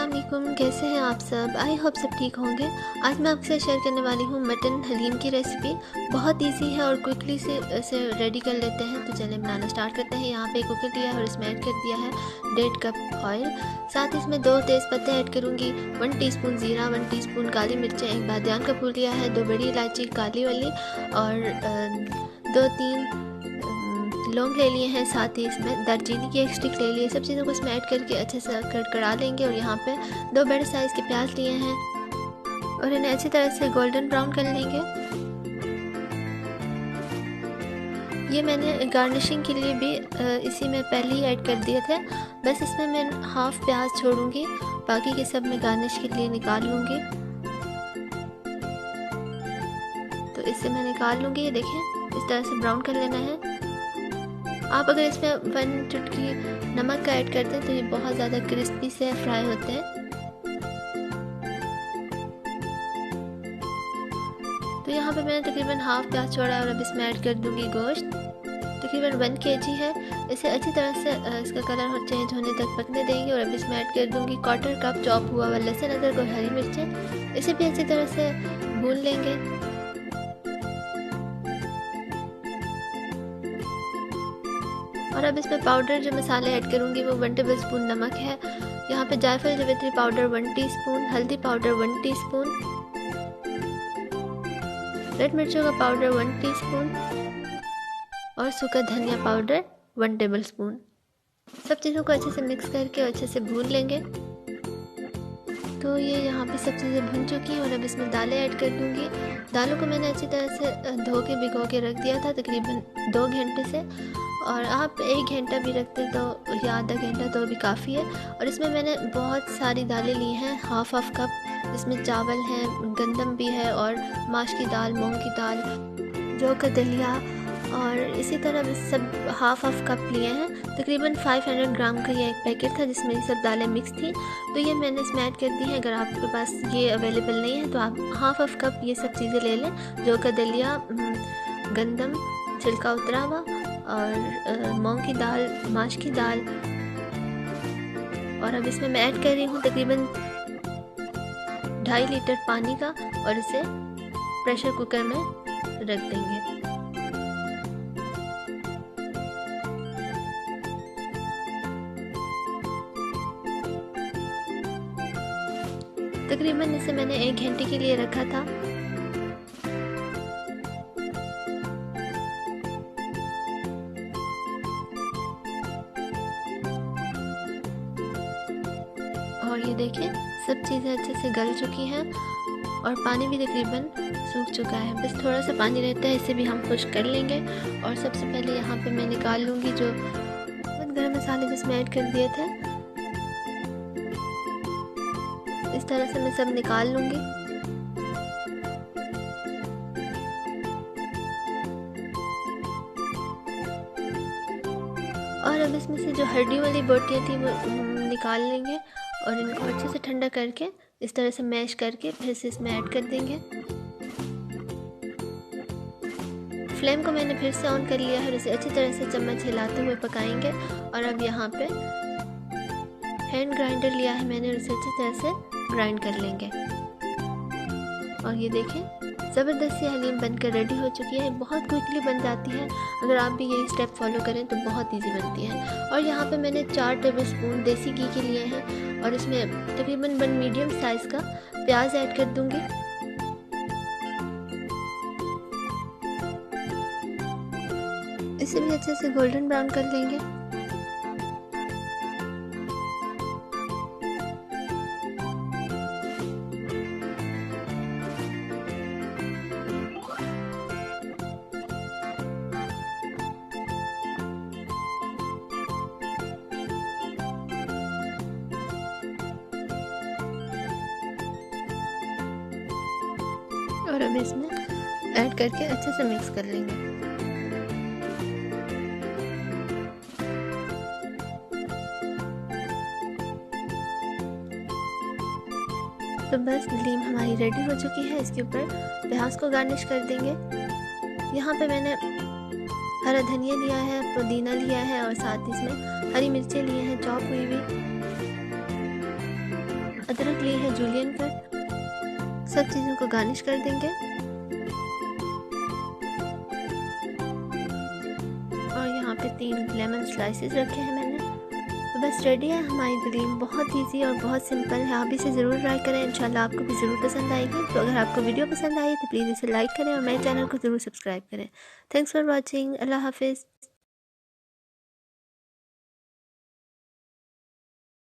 अस्सलाम वालेकुम, कैसे हैं आप सब। आई होप सब ठीक होंगे। आज मैं आपसे शेयर करने वाली हूँ मटन हलीम की रेसिपी। बहुत इजी है और क्विकली से इसे रेडी कर लेते हैं। तो चलिए बनाना स्टार्ट करते हैं। यहाँ पे एक कुकर लिया है और इसमें ऐड कर दिया है 1.5 कप ऑयल। साथ इसमें 2 तेज़पत्ते ऐड करूँगी, 1 टीस्पून ज़ीरा, 1 टीस्पून काली मिर्चें, एक बादियान का फूल लिया है, 2 बड़ी इलायची काली वाली और 2-3 लौंग ले लिए हैं। साथ ही इसमें दालचीनी की एक स्टिक ले ली है। सब चीज़ों को इसमें ऐड करके अच्छे से कड़कड़ा लेंगे। और यहाँ पे 2 बड़े साइज़ के प्याज लिए हैं और इन्हें अच्छी तरह से गोल्डन ब्राउन कर लेंगे। ये मैंने गार्निशिंग के लिए भी इसी में पहले ही ऐड कर दिए थे। बस इसमें मैं हाफ प्याज छोड़ूंगी, बाकी के सब मैं गार्निश के लिए निकाल लूँगी। तो इससे मैं निकाल लूँगी। ये देखें, इस तरह से ब्राउन कर लेना है। आप अगर इसमें 1 चुटकी नमक का ऐड करते हैं तो ये बहुत ज़्यादा क्रिस्पी से फ्राई होते हैं। तो यहाँ पे मैंने तकरीबन हाफ प्याज छोड़ा है और अब इसमें ऐड कर दूंगी गोश्त। तकरीबन 1 kg है। इसे अच्छी तरह से इसका कलर चेंज होने तक पकने देंगे। और अब इसमें ऐड कर दूंगी 1/4 कप चॉप हुआ हुआ लहसुन, अदरक और हरी मिर्चें। इसे भी अच्छी तरह से भून लेंगे। और अब इसमें पाउडर जो मसाले ऐड करूँगी वो 1 टेबलस्पून नमक है। यहाँ पे जायफल जावित्री पाउडर 1 टीस्पून, हल्दी पाउडर 1 टीस्पून, रेड मिर्चों का पाउडर 1 टीस्पून और सूखा धनिया पाउडर 1 टेबलस्पून। सब चीज़ों को अच्छे से मिक्स करके अच्छे से भून लेंगे। तो ये यहाँ पे सब चीज़ें भुन चुकी हैं और अब इसमें दालें ऐड कर दूँगी। दालों को मैंने अच्छी तरह से धो के भिगो के रख दिया था तकरीबन 2 घंटे से। और आप 1 घंटा भी रखते तो या आधा घंटा तो भी काफ़ी है। और इसमें मैंने बहुत सारी दालें ली हैं, हाफ कप। इसमें चावल हैं, गंदम भी है और माश की दाल, मूंग की दाल, जौ का दलिया और इसी तरह सब हाफ कप लिए हैं। तकरीबन 500 ग्राम का ये एक पैकेट था जिसमें ये सब दालें मिक्स थी। तो ये मैंने इसमें ऐड कर दी है। अगर आपके पास ये अवेलेबल नहीं है तो आप हाफ कप ये सब चीज़ें ले लें। जौ का दलिया, गंदम छिलका उतरा हुआ और मूंग की दाल, माश की दाल। और अब इसमें मैं ऐड कर रही हूँ तकरीबन 2.5 लीटर पानी का और इसे प्रेशर कुकर में रख देंगे। तकरीबन इसे मैंने 1 घंटे के लिए रखा था। और ये देखें, सब चीज़ें अच्छे से गल चुकी हैं और पानी भी तकरीबन सूख चुका है। बस थोड़ा सा पानी रहता है, इसे भी हम खुश कर लेंगे। और सबसे पहले यहाँ पे मैं निकाल लूँगी जो गरम मसाले जिसमें ऐड कर दिए थे। इस तरह से मैं सब निकाल लूँगी। और अब इसमें से जो हड्डी वाली बोटियाँ थी वो निकाल लेंगे और इनको अच्छे से ठंडा करके इस तरह से मैश करके फिर से इसमें ऐड कर देंगे। फ्लेम को मैंने फिर से ऑन कर लिया है और इसे अच्छी तरह से चम्मच हिलाते हुए पकाएंगे। और अब यहाँ पे हैंड ग्राइंडर लिया है मैंने और इसे अच्छी तरह से ग्राइंड कर लेंगे। और ये देखें, ज़बरदस्त सी हलीम बनकर रेडी हो चुकी है। बहुत क्विकली बन जाती है। अगर आप भी यही स्टेप फॉलो करें तो बहुत इजी बनती है। और यहाँ पे मैंने 4 टेबलस्पून देसी घी के लिए हैं और इसमें तकरीबन 1 मीडियम साइज़ का प्याज ऐड कर दूँगी। इसे भी अच्छे से गोल्डन ब्राउन कर लेंगे। और अब इसमें ऐड करके अच्छे से मिक्स कर लेंगे। तो बस हलीम हमारी रेडी हो चुकी है। इसके ऊपर प्याज को गार्निश कर देंगे। यहाँ पे मैंने हरा धनिया लिया है, पुदीना लिया है और साथ ही इसमें हरी मिर्चें लिए हैं चॉप हुई हुई। अदरक ली है जूलियन कट। सब चीज़ों को गार्निश कर देंगे और यहाँ पे 3 लेमन स्लाइसेस रखे हैं मैंने। तो बस रेडी है हमारी दलीम। बहुत इजी और बहुत सिंपल है, आप इसे ज़रूर ट्राई करें, इंशाल्लाह आपको भी ज़रूर पसंद आएगी। तो अगर आपको वीडियो पसंद आई तो प्लीज़ इसे लाइक करें और मेरे चैनल को ज़रूर सब्सक्राइब करें। Thanks for watching. अल्लाह हाफिज़।